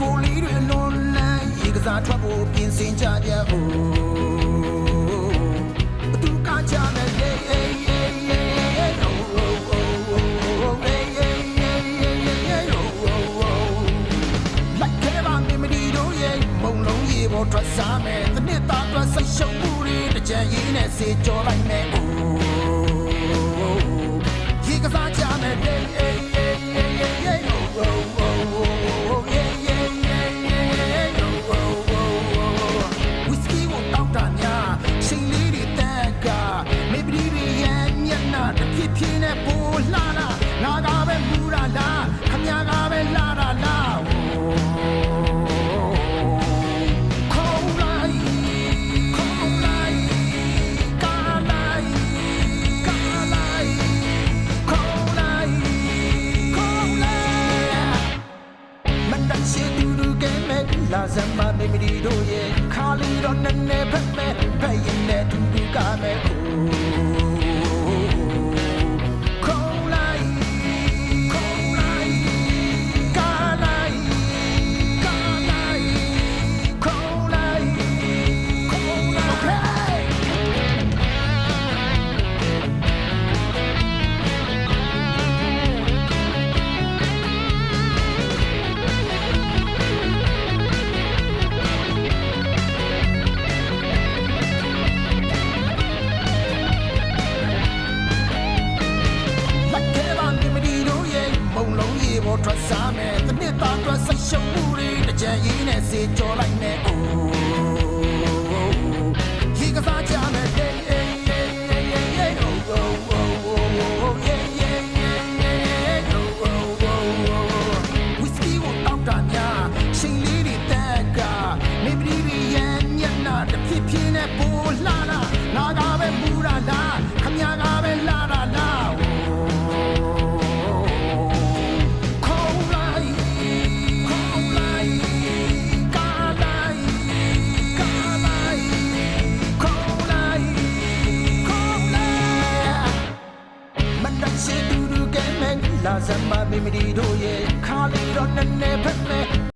ကိုလေးတွေလွန်လန်းရေကစားထွက်ဖို့ပြင်ဆင်ကြကြသူကကြမယ်လေပေါ်ထွက်စားမယ်တနစ်သားအတွက်စိတ်ရှုပ်မှုတွေတကြံရင်းနဲ့စေကြောလိုက်မယ်ရေကစားကြမယ်ဝီစကီကိုတောက်တာများချိန်လေးတွေတက်ကမေပရီတွေရဲ့မျက်နှာတစ်ဖြစ်ဖြစ်နဲ့ပိုလှလာငါကပဲမူတာလားခမကပဲလာတာလားလာစမ်းမမေမဒီတို့ရဲ့ခါလီတော့နည်းနည်းဖက်မဲ့ဖက်ရင်နဲ့တူတူကမဲ့ခေါ်လိုက်ကာလိုက်ခေါ်လိုက်ပေါ်ထွက်စားမယ်တနစ်သားအတွက်စိတ်ရှုပ်မှုတွေတကြံရင်းနဲ့စေကြောလိုက်မယ်